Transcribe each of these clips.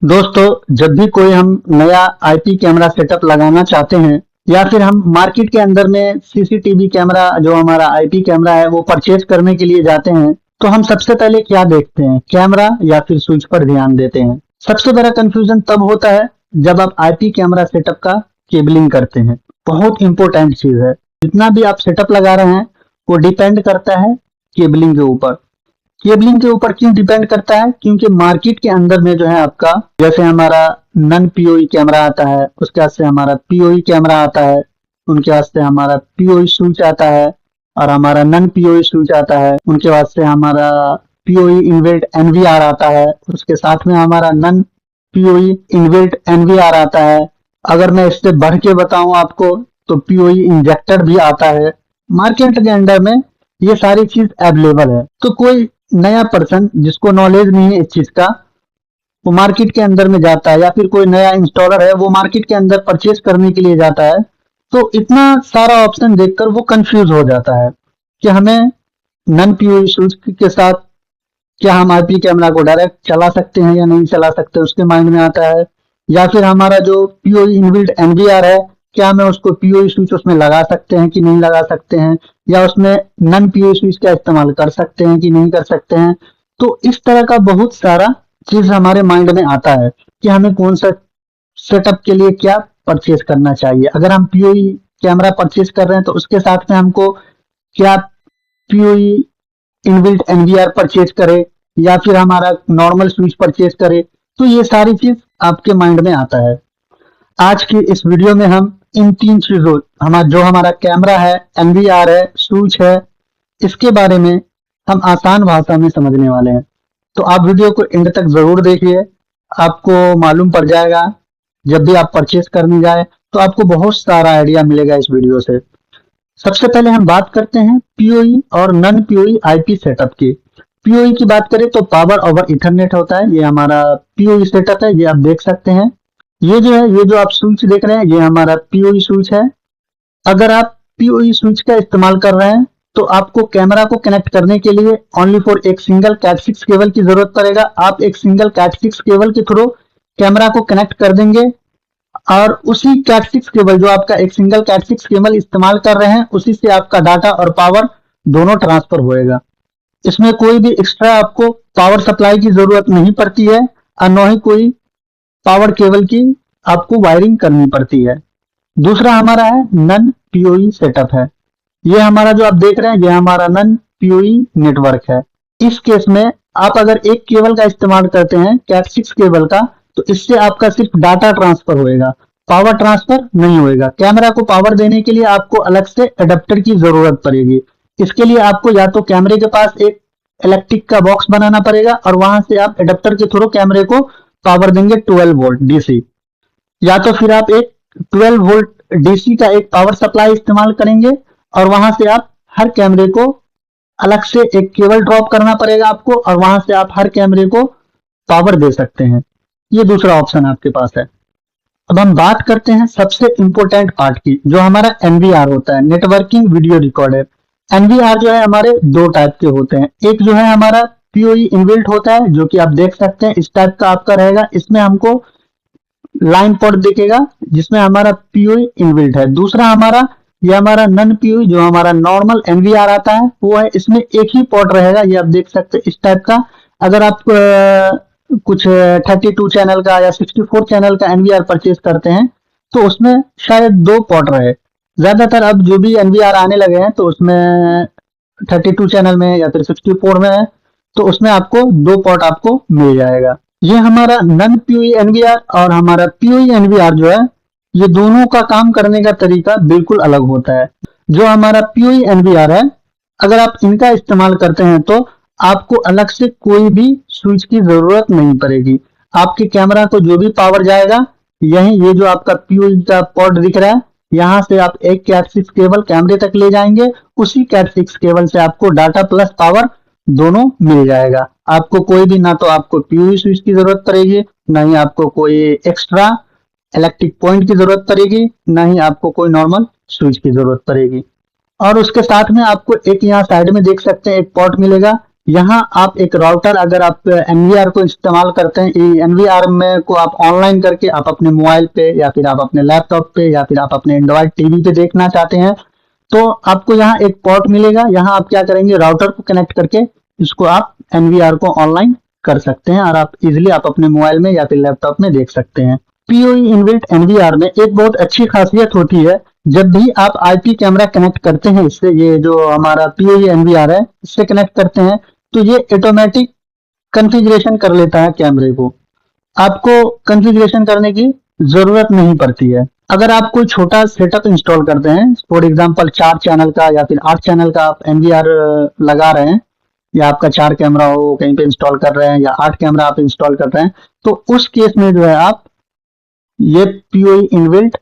दोस्तों, जब भी कोई हम नया आईपी कैमरा सेटअप लगाना चाहते हैं या फिर हम मार्केट के अंदर में सीसीटीवी कैमरा जो हमारा आईपी कैमरा है वो परचेज करने के लिए जाते हैं, तो हम सबसे पहले क्या देखते हैं, कैमरा या फिर स्विच पर ध्यान देते हैं। सबसे बड़ा कंफ्यूजन तब होता है जब आप आईपी कैमरा सेटअप का केबलिंग करते हैं। बहुत इंपॉर्टेंट चीज है, जितना भी आप सेटअप लगा रहे हैं वो डिपेंड करता है केबलिंग के ऊपर। केबलिंग के ऊपर क्यों डिपेंड करता है? क्योंकि मार्केट के अंदर में जो है आपका, जैसे हमारा नन पीओई कैमरा आता है, उसके बाद से हमारा पीओई कैमरा आता है, उनके बाद से हमारा पीओई स्विच आता है और हमारा नन पीओई स्विच आता है, उनके बाद से हमारा पीओई इनबिल्ट एनवीआर आता है, उसके साथ में हमारा नन पीओई इनबिल्ट एनवीआर आता है। अगर मैं इससे बढ़ के बताऊं आपको तो पीओई इंजेक्टर भी आता है। मार्केट के अंदर में ये सारी चीज अवेलेबल है। तो कोई नया पर्सन जिसको नॉलेज नहीं है इस चीज का, वो मार्केट के अंदर में जाता है, या फिर कोई नया इंस्टॉलर है वो मार्केट के अंदर परचेज करने के लिए जाता है, तो इतना सारा ऑप्शन देखकर वो कंफ्यूज हो जाता है कि हमें नन पीओई स्विच के साथ क्या हम आईपी कैमरा को डायरेक्ट चला सकते हैं या नहीं चला सकते, उसके माइंड में आता है। या फिर हमारा जो पीओई इनबिल्ट एनवीआर है, क्या हमें उसको पीओई स्विच उसमें लगा सकते हैं कि नहीं लगा सकते हैं, या उसमें नन पीओई स्विच का इस्तेमाल कर सकते हैं कि नहीं कर सकते हैं। तो इस तरह का बहुत सारा चीज हमारे माइंड में आता है कि हमें कौन सा सेटअप के लिए क्या परचेज करना चाहिए। अगर हम पीओई कैमरा परचेज कर रहे हैं तो उसके साथ में हमको क्या पीओई इनबिल्ट एनवीआर परचेज करे या फिर हमारा नॉर्मल स्विच परचेज करे। तो ये सारी चीज आपके माइंड में आता है। आज की इस वीडियो में हम इन तीन चीजों, हमारा कैमरा है, एनवीआर है, स्विच है, इसके बारे में हम आसान भाषा में समझने वाले हैं। तो आप वीडियो को एंड तक जरूर देखिए, आपको मालूम पड़ जाएगा। जब भी आप परचेज करने जाए तो आपको बहुत सारा आइडिया मिलेगा इस वीडियो से। सबसे पहले हम बात करते हैं पीओई और नन पीओई आईपी सेटअप की। पीओई की बात करें तो पावर ओवर इथरनेट होता है। ये हमारा पीओई सेटअप है, ये आप देख सकते हैं। ये जो है, ये जो आप स्विच देख रहे हैं, ये हमारा पीओई स्विच है। अगर आप पीओई स्विच का इस्तेमाल कर रहे हैं तो आपको कैमरा को कनेक्ट करने के लिए ओनली फॉर एक सिंगल कैट 6 केबल की जरूरत पड़ेगा। आप एक सिंगल कैट 6 केबल के थ्रू कैमरा को कनेक्ट कर देंगे और उसी कैट 6 केबल, जो आपका एक सिंगल कैट 6 केबल इस्तेमाल कर रहे हैं, उसी से आपका डाटा और पावर दोनों ट्रांसफर होएगा। इसमें कोई भी एक्स्ट्रा आपको पावर सप्लाई की जरूरत नहीं पड़ती है और न ही कोई पावर केबल की आपको वायरिंग करनी पड़ती है। दूसरा हमारा है नन पीओई सेटअप है। ये हमारा जो आप देख रहे हैं, ये हमारा नन पीओई नेटवर्क है। इस केस में आप अगर एक केबल का इस्तेमाल करते हैं, कैट 6 केबल का, तो इससे आपका सिर्फ डाटा ट्रांसफर होएगा, पावर ट्रांसफर नहीं होएगा। कैमरा को पावर देने के लिए आपको अलग से एडेप्टर की जरूरत पड़ेगी। इसके लिए आपको या तो कैमरे के पास एक इलेक्ट्रिक का बॉक्स बनाना पड़ेगा और वहां से आप एडेप्टर के थ्रू कैमरे को पावर देंगे 12 वोल्ट डीसी, या तो फिर आप एक 12 वोल्ट डीसी का एक पावर सप्लाई इस्तेमाल करेंगे और वहां से आप हर कैमरे को अलग से एक केबल ड्रॉप करना पड़ेगा आपको, और वहां से आप हर कैमरे को पावर दे सकते हैं। ये दूसरा ऑप्शन आपके पास है। अब हम बात करते हैं सबसे इंपॉर्टेंट पार्ट की, जो हमारा एनवीआर होता है, नेटवर्किंग वीडियो रिकॉर्डर। एनवीआर जो है हमारे दो टाइप के होते हैं। एक जो है हमारा पीओई इनबिल्ट होता है, जो कि आप देख सकते हैं इस टाइप का आपका रहेगा। इसमें हमको लाइन पोर्ट दिखेगा जिसमें हमारा पीओई इनबिल्ट है। दूसरा हमारा, ये हमारा नन पीओई जो हमारा नॉर्मल एनवीआर आता है वो है। इसमें एक ही पोर्ट रहेगा, ये आप देख सकते हैं इस टाइप का। अगर आप कुछ 32 चैनल का या 64 चैनल का एनवीआर परचेज करते हैं तो उसमें शायद दो पोर्ट रहे। ज्यादातर अब जो भी एनवीआर आने लगे हैं तो उसमें 32 चैनल में या फिर 64 में है, तो उसमें आपको दो पोर्ट आपको मिल जाएगा। ये हमारा नन पीओई एनवीआर और हमारा पीओई एनवीआर जो है, ये दोनों का काम करने का तरीका बिल्कुल अलग होता है। जो हमारा पीओई एनवीआर है, अगर आप इनका इस्तेमाल करते हैं तो आपको अलग से कोई भी स्विच की जरूरत नहीं पड़ेगी। आपके कैमरा को जो भी पावर जाएगा, यही ये जो आपका पीओई का पोर्ट दिख रहा है, यहाँ से आप एक कैट 6 केबल कैमरे तक ले जाएंगे। उसी कैट 6 केबल से आपको डाटा प्लस पावर दोनों मिल जाएगा। आपको कोई भी, ना तो आपको पीओई स्विच की जरूरत पड़ेगी, ना ही आपको कोई एक्स्ट्रा इलेक्ट्रिक पॉइंट की जरूरत पड़ेगी, ना ही आपको कोई नॉर्मल स्विच की जरूरत पड़ेगी। और उसके साथ में आपको एक यहाँ साइड में देख सकते हैं एक पोर्ट मिलेगा, यहाँ आप एक राउटर, अगर आप एनवीआर को इस्तेमाल करते हैं, एनवीआर में को आप ऑनलाइन करके आप अपने मोबाइल पे या फिर आप अपने लैपटॉप पे या फिर आप अपने एंड्रॉइड टीवी पे देखना चाहते हैं, तो आपको यहाँ एक पोर्ट मिलेगा। यहाँ आप क्या करेंगे, राउटर को कनेक्ट करके इसको आप एनवीआर को ऑनलाइन कर सकते हैं और आप इजिली आप अपने मोबाइल में या फिर लैपटॉप में देख सकते हैं। पीओई इनबिल्ट एनवीआर में एक बहुत अच्छी खासियत होती है, जब भी आप आईपी कैमरा कनेक्ट करते हैं इससे, ये जो हमारा पीओई एनवीआर है इससे कनेक्ट करते हैं, तो ये ऑटोमेटिक कॉन्फ़िगरेशन कर लेता है कैमरे को। आपको कॉन्फ़िगरेशन करने की जरूरत नहीं पड़ती है। अगर आप कोई छोटा सेटअप इंस्टॉल करते हैं, फॉर एग्जांपल 4 चैनल का या फिर 8 चैनल का आप एनवीआर लगा रहे हैं, या आपका 4 कैमरा हो कहीं पे इंस्टॉल कर रहे हैं या 8 कैमरा आप इंस्टॉल कर रहे हैं, तो उस केस में जो है आप ये पीओई इनबिल्ट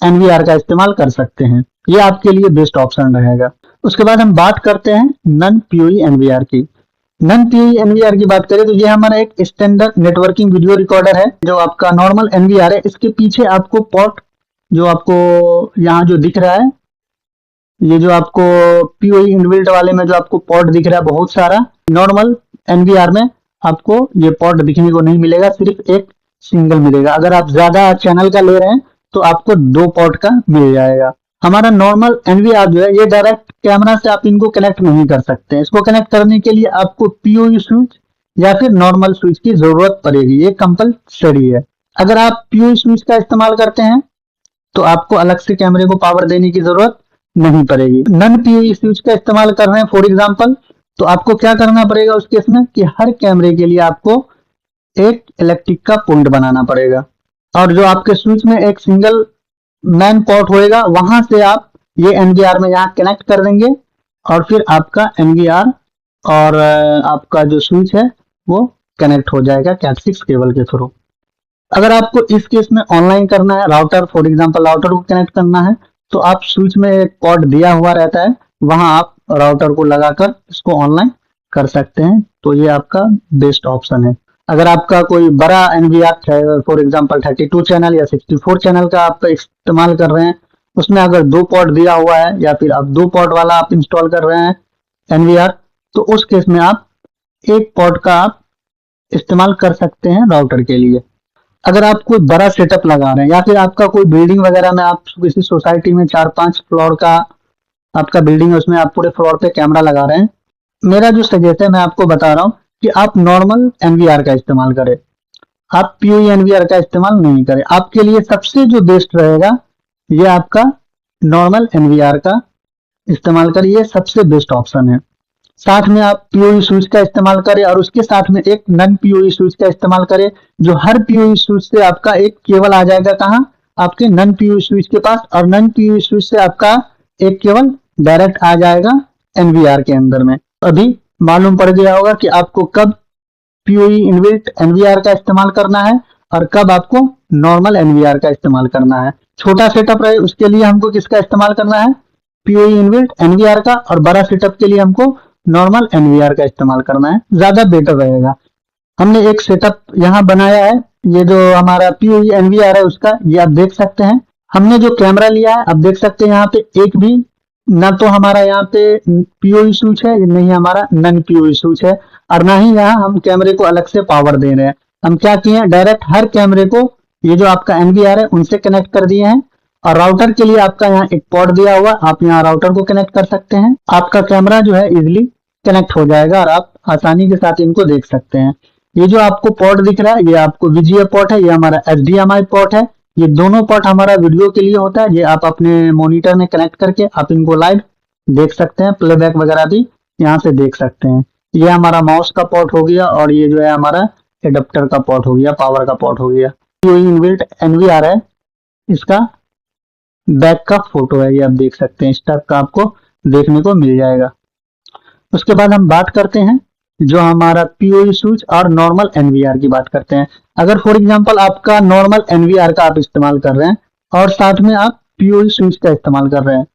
एनवीआर का इस्तेमाल कर सकते हैं। ये आपके लिए बेस्ट ऑप्शन रहेगा। उसके बाद हम बात करते हैं नन पीओई एनवीआर की। नन पीओई एनवीआर की बात करें तो ये हमारा एक स्टैंडर्ड नेटवर्किंग वीडियो रिकॉर्डर है। जो आपका नॉर्मल एनवीआर है, इसके पीछे आपको पोर्ट जो आपको यहाँ जो दिख रहा है, ये जो आपको पीओई इनबिल्ट वाले में जो आपको पोर्ट दिख रहा है बहुत सारा, नॉर्मल एनवीआर में आपको ये पोर्ट दिखने को नहीं मिलेगा, सिर्फ एक सिंगल मिलेगा। अगर आप ज्यादा चैनल का ले रहे हैं तो आपको 2 पोर्ट का मिल जाएगा। हमारा नॉर्मल एनवीआर जो है, ये डायरेक्ट कैमरा से आप इनको कनेक्ट नहीं कर सकते हैं। इसको कनेक्ट करने के लिए आपको पीओई स्विच या फिर नॉर्मल स्विच की जरूरत पड़ेगी, ये कंपलसरी है। अगर आप पीओई स्विच का इस्तेमाल करते हैं तो आपको अलग से कैमरे को पावर देने की जरूरत नहीं पड़ेगी। नन पीओई स्विच का इस्तेमाल कर रहे हैं फॉर एग्जांपल, तो आपको क्या करना पड़ेगा उस केस में कि हर कैमरे के लिए आपको एक इलेक्ट्रिक का पॉइंट बनाना पड़ेगा, और जो आपके स्विच में एक सिंगल मैन पोर्ट होएगा, वहां से आप ये एनवीआर में यहाँ कनेक्ट कर देंगे और फिर आपका एनवीआर और आपका जो स्विच है वो कनेक्ट हो जाएगा कैट6 केबल के थ्रू। अगर आपको इस केस में ऑनलाइन करना है, राउटर फॉर एग्जांपल राउटर को कनेक्ट करना है, तो आप स्विच में एक पोर्ट दिया हुआ रहता है, वहां आप राउटर को लगाकर इसको ऑनलाइन कर सकते हैं। तो ये आपका बेस्ट ऑप्शन है। अगर आपका कोई बड़ा एनवीआर है, फॉर एग्जांपल 32 चैनल या 64 चैनल का आप इस्तेमाल कर रहे हैं, उसमें अगर 2 पोर्ट दिया हुआ है या फिर आप 2 पोर्ट वाला आप इंस्टॉल कर रहे हैं एनवीआर, तो उस केस में आप एक पोर्ट का आप इस्तेमाल कर सकते हैं राउटर के लिए। अगर आप कोई बड़ा सेटअप लगा रहे हैं या फिर आपका कोई बिल्डिंग वगैरह में, आप किसी सोसाइटी में 4-5 फ्लोर का आपका बिल्डिंग है, उसमें आप पूरे फ्लोर पे कैमरा लगा रहे हैं, मेरा जो सजेशन है मैं आपको बता रहा हूँ कि आप नॉर्मल एनवीआर का इस्तेमाल करें, आप पीओई एनवीआर का इस्तेमाल नहीं करें। आपके लिए सबसे जो बेस्ट रहेगा ये आपका नॉर्मल एनवीआर का इस्तेमाल करें, ये सबसे बेस्ट ऑप्शन है। साथ में आप पीओई स्विच का इस्तेमाल करें और उसके साथ में एक नन पीओई स्विच का इस्तेमाल करें, जो हर पीओई स्विच से आपका एक केबल आ जाएगा कहाँ, आपके नन पीओई स्विच के पास, और नन पीओई स्विच से आपका एक केबल डायरेक्ट आ जाएगा एनवीआर के अंदर में। अभी मालूम पड़ गया होगा कि आपको कब पीओई इनबिल्ट एनवीआर का इस्तेमाल करना है और कब आपको नॉर्मल एनवीआर का इस्तेमाल करना है। छोटा सेटअप रहे उसके लिए हमको किसका इस्तेमाल करना है, पीओई इनबिल्ट एनवीआर का, और बड़ा सेटअप के लिए हमको नॉर्मल एनवीआर का इस्तेमाल करना है, ज्यादा बेटर रहेगा। हमने एक सेटअप यहाँ बनाया है, ये जो हमारा पीओई एनवीआर है उसका, ये आप देख सकते हैं। हमने जो कैमरा लिया है आप देख सकते हैं यहाँ पे एक भी ना तो हमारा यहाँ पे पीओई स्विच है, नहीं हमारा नन पीओई स्विच है, और ना ही यहाँ हम कैमरे को अलग से पावर दे रहे हैं। हम क्या किए हैं, डायरेक्ट हर कैमरे को ये जो आपका एनवीआर है उनसे कनेक्ट कर दिए हैं, और राउटर के लिए आपका यहाँ एक पोर्ट दिया हुआ, आप यहाँ राउटर को कनेक्ट कर सकते हैं। आपका कैमरा जो है इजिली कनेक्ट हो जाएगा और आप आसानी के साथ इनको देख सकते हैं। ये जो आपको पोर्ट दिख रहा है ये आपको वीजीए पोर्ट है, ये हमारा एचडीएमआई पोर्ट है। ये दोनों पोर्ट हमारा वीडियो के लिए होता है, ये आप अपने मॉनिटर में कनेक्ट करके आप इनको लाइव देख सकते हैं, प्लेबैक वगैरह भी यहाँ से देख सकते हैं। ये हमारा माउस का पोर्ट हो गया, और ये जो है हमारा एडेप्टर का पोर्ट हो गया, पावर का पोर्ट हो गया। ये इनबिल्ट एनवीआर है, इसका बैक का फोटो है, ये आप देख सकते हैं, इस टाइप का आपको देखने को मिल जाएगा। उसके बाद हम बात करते हैं जो हमारा पीओई स्विच और नॉर्मल एनवीआर की बात करते हैं। अगर फॉर एग्जांपल आपका नॉर्मल एनवीआर का आप इस्तेमाल कर रहे हैं और साथ में आप पीओई स्विच का इस्तेमाल कर रहे हैं,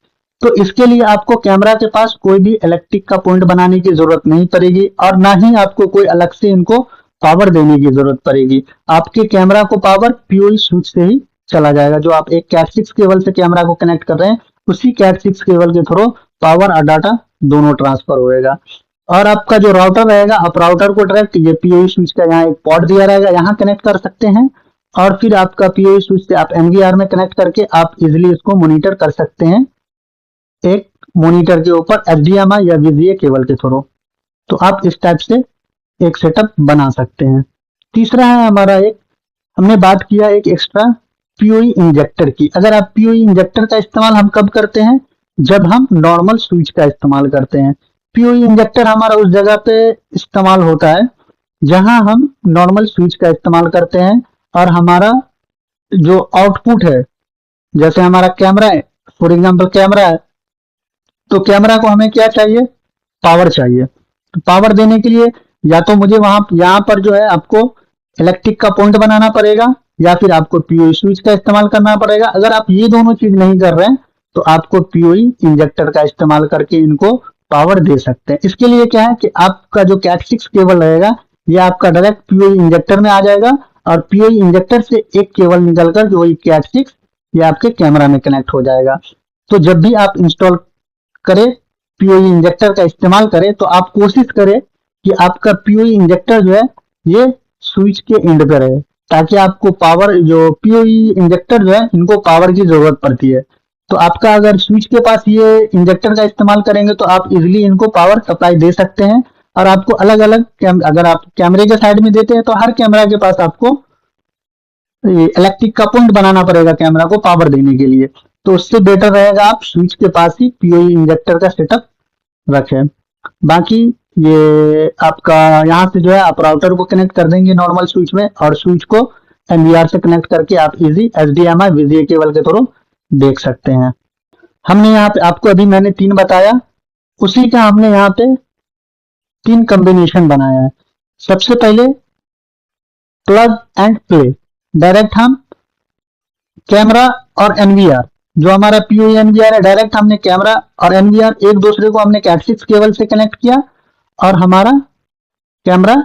तो इसके लिए आपको कैमरा के पास कोई भी इलेक्ट्रिक का पॉइंट बनाने की जरूरत नहीं पड़ेगी, और ना ही आपको कोई अलग से इनको पावर देने की जरूरत पड़ेगी। आपके कैमरा को पावर पीओई स्विच से ही चला जाएगा। जो आप एक कैट6 केबल से कैमरा को कनेक्ट कर रहे हैं, उसी कैट6 केबल के थ्रू पावर और डाटा दोनों ट्रांसफर होएगा। और आपका जो राउटर रहेगा, आप राउटर को डायरेक्ट ये पीओई स्विच का यहाँ एक पोर्ट दिया रहेगा, यहाँ कनेक्ट कर सकते हैं। और फिर आपका पीओई स्विच से आप एनवीआर में कनेक्ट करके आप इजिली इसको मॉनिटर कर सकते हैं एक मॉनिटर के ऊपर एचडीएमआई या वीजीए केबल के थ्रू। तो आप इस टाइप से एक सेटअप बना सकते हैं। तीसरा है हमारा एक, हमने बात किया एक एक्स्ट्रा पीओई इंजेक्टर की। अगर आप पीओई इंजेक्टर का इस्तेमाल हम कब करते हैं, जब हम नॉर्मल स्विच का इस्तेमाल करते हैं। पीओई इंजेक्टर हमारा उस जगह पे इस्तेमाल होता है जहां हम नॉर्मल स्विच का इस्तेमाल करते हैं और हमारा जो आउटपुट है, जैसे हमारा कैमरा है, फॉर एग्जांपल कैमरा है, तो कैमरा को हमें क्या चाहिए, पावर चाहिए। तो पावर देने के लिए या तो मुझे वहां यहाँ पर जो है आपको इलेक्ट्रिक का पॉइंट बनाना पड़ेगा या फिर आपको पीओई स्विच का इस्तेमाल करना पड़ेगा। अगर आप ये दोनों चीज नहीं कर रहे हैं तो आपको पीओई इंजेक्टर का इस्तेमाल करके इनको पावर दे सकते हैं। इसके लिए क्या है कि आपका जो कैट6 केबल रहेगा ये आपका डायरेक्ट पीओई इंजेक्टर में आ जाएगा और पीओई इंजेक्टर से एक केबल निकलकर जो कैट6 ये आपके कैमरा में कनेक्ट हो जाएगा। तो जब भी आप इंस्टॉल करें, पीओई इंजेक्टर का इस्तेमाल करें, तो आप कोशिश करें कि आपका पीओई इंजेक्टर जो है ये स्विच के एंड पे रहे, ताकि आपको पावर, जो पीओई इंजेक्टर जो है इनको पावर की जरूरत पड़ती है। तो आपका अगर स्विच के पास ये इंजेक्टर का इस्तेमाल करेंगे तो आप इजिली इनको पावर सप्लाई दे सकते हैं। और आपको अलग अलग अगर आप कैमरे के साइड में देते हैं तो हर कैमरा के पास आपको इलेक्ट्रिक का पॉइंट बनाना पड़ेगा कैमरा को पावर देने के लिए। तो उससे बेटर रहेगा आप स्विच के पास ही पीओई इंजेक्टर का सेटअप रखें। बाकी ये आपका यहाँ से जो है आप राउटर को कनेक्ट कर देंगे नॉर्मल स्विच में और स्विच को एनवीआर से कनेक्ट करके आप इजी एचडीएमआई वीजीए केबल के थ्रू देख सकते हैं। हमने यहाँ पे आपको अभी मैंने 3 बताया, उसी का हमने यहाँ पे 3 कॉम्बिनेशन बनाया है। सबसे पहले प्लग एंड प्ले, डायरेक्ट हम कैमरा और एनवीआर, जो हमारा पीओई एनवीआर है, डायरेक्ट हमने कैमरा और एनवीआर एक दूसरे को हमने कैट6 केबल से कनेक्ट किया और हमारा कैमरा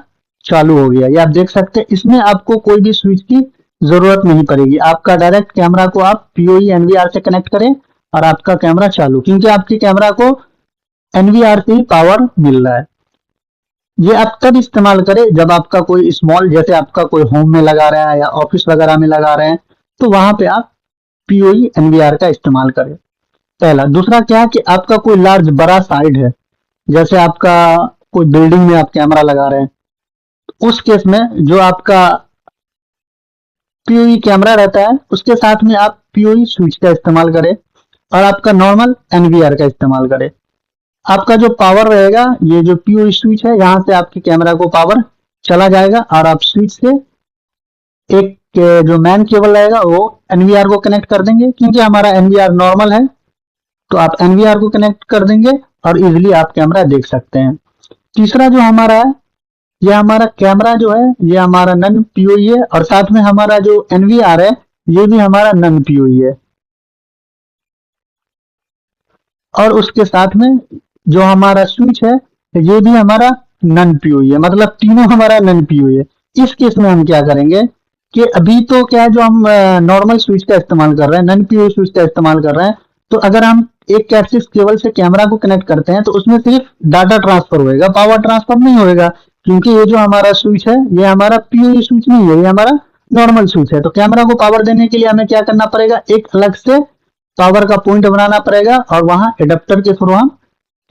चालू हो गया। ये आप देख सकते हैं, इसमें आपको कोई भी स्विच की जरूरत नहीं पड़ेगी। आपका डायरेक्ट कैमरा को आप पीओई एनवीआर से कनेक्ट करें और आपका कैमरा चालू, क्योंकि आपके कैमरा को एनवीआर से ही पावर मिल रहा है। ये आप तब इस्तेमाल करें जब आपका कोई स्मॉल, जैसे आपका कोई होम में लगा रहा है या ऑफिस वगैरह में लगा रहे हैं, तो वहां पे आप पीओई एनवीआर का इस्तेमाल करें, पहला। दूसरा क्या है कि आपका कोई लार्ज बड़ा साइड है, जैसे आपका कोई बिल्डिंग में आप कैमरा लगा रहे हैं, तो उस केस में जो आपका पीओई कैमरा रहता है उसके साथ में आप पीओई स्विच का इस्तेमाल करें और आपका नॉर्मल एनवीआर का इस्तेमाल करें। आपका जो पावर रहेगा, ये जो पीओई स्विच है, यहाँ से आपके कैमरा को पावर चला जाएगा और आप स्विच से एक जो मैन केबल रहेगा वो एनवीआर को कनेक्ट कर देंगे। क्योंकि हमारा एनवीआर नॉर्मल है तो आप एनवीआर को कनेक्ट कर देंगे और इजिली आप कैमरा देख सकते हैं। तीसरा जो हमारा है, ये हमारा कैमरा जो है ये हमारा नन पीओई है और साथ में हमारा जो एनवीआर है ये भी हमारा नन पीओई है। और उसके साथ में जो हमारा स्विच है ये भी हमारा नन पीओई है, मतलब तीनों हमारा नन पीओई है। इस केस में हम क्या करेंगे कि अभी तो क्या है, जो हम नॉर्मल स्विच का इस्तेमाल कर रहे हैं, नन पीओई स्विच का इस्तेमाल कर रहे हैं, तो अगर हम एक कैट6 केबल से कैमरा को कनेक्ट करते हैं तो उसमें सिर्फ डाटा ट्रांसफर होएगा, पावर ट्रांसफर नहीं होएगा। क्योंकि ये जो हमारा स्विच है ये हमारा पीओई स्विच नहीं है, ये हमारा नॉर्मल स्विच है। तो कैमरा को पावर देने के लिए हमें क्या करना पड़ेगा, एक अलग से पावर का पॉइंट बनाना पड़ेगा और वहां एडेप्टर के थ्रू हम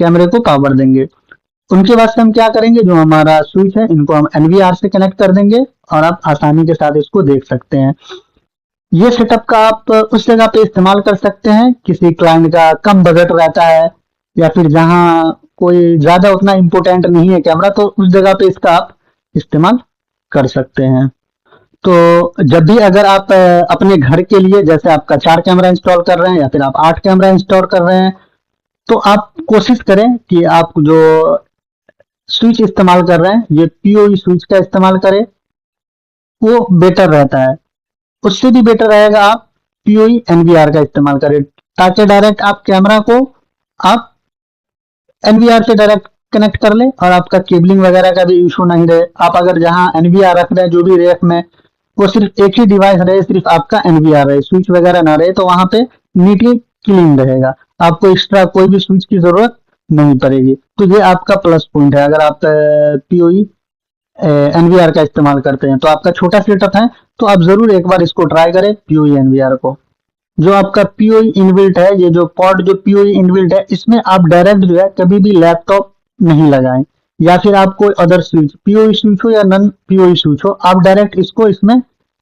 कैमरे को पावर देंगे। उनके बाद से हम क्या करेंगे, जो हमारा स्विच है इनको हम एनवीआर से कनेक्ट कर देंगे और आप आसानी के साथ इसको देख सकते हैं। ये सेटअप का आप उस जगह पे इस्तेमाल कर सकते हैं, किसी क्लाइंट का कम बजट रहता है या फिर जहां कोई ज्यादा उतना इम्पोर्टेंट नहीं है कैमरा, तो उस जगह पे इसका आप इस्तेमाल कर सकते हैं। तो जब भी अगर आप अपने घर के लिए, जैसे आपका 4 कैमरा इंस्टॉल कर रहे हैं या फिर आप 8 कैमरा इंस्टॉल कर रहे हैं, तो आप कोशिश करें कि आप जो स्विच इस्तेमाल कर रहे हैं ये पीओई स्विच का इस्तेमाल करें, वो बेटर रहता है। उससे भी बेटर रहेगा आप पीओई एनवीआर का इस्तेमाल करें, ताकि डायरेक्ट आप कैमरा को आप एनवीआर से डायरेक्ट कनेक्ट कर ले और आपका केबलिंग वगैरह का भी इशू नहीं रहे। आप अगर जहां एनवीआर रख रहे हैं जो भी रेक में, वो सिर्फ एक ही डिवाइस रहे, सिर्फ आपका एनवीआर रहे, स्विच वगैरह ना रहे, तो वहां पे नीटली क्लीन रहेगा, आपको एक्स्ट्रा कोई भी स्विच की जरूरत नहीं पड़ेगी। तो ये आपका प्लस पॉइंट है अगर आप पीओई एनवीआर का इस्तेमाल करते हैं। तो आपका छोटा सेटअप है तो आप जरूर एक बार इसको ट्राई करें पीओई एनवीआर को। जो आपका पीओई इनबिल्ट है, ये जो पॉड जो पीओई इनबिल्ट है, इसमें आप डायरेक्ट जो है कभी भी लैपटॉप नहीं लगाएं, या फिर आप कोई अदर स्विच पीओई स्विच हो या नॉन पीओई स्विच हो, आप डायरेक्ट इसको इसमें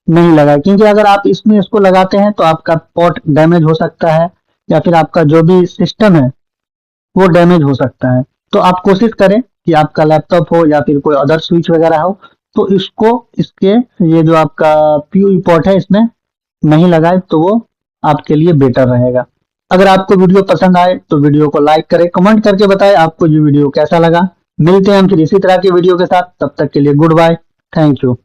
नहीं लगाएं, क्योंकि अगर आप इसमें इसको लगाते हैं तो आपका पॉट डैमेज हो सकता है या फिर आपका जो भी सिस्टम है वो डैमेज हो सकता है। तो आप कोशिश करें कि आपका लैपटॉप हो या फिर कोई अदर स्विच वगैरह हो तो इसको इसके ये जो आपका पीओई पोर्ट है इसमें नहीं लगाए तो वो आपके लिए बेटर रहेगा। अगर आपको वीडियो पसंद आए तो वीडियो को लाइक करें, कमेंट करके बताएं आपको ये वीडियो कैसा लगा। मिलते हैं हम फिर इसी तरह के वीडियो के साथ, तब तक के लिए गुड बाय, थैंक यू।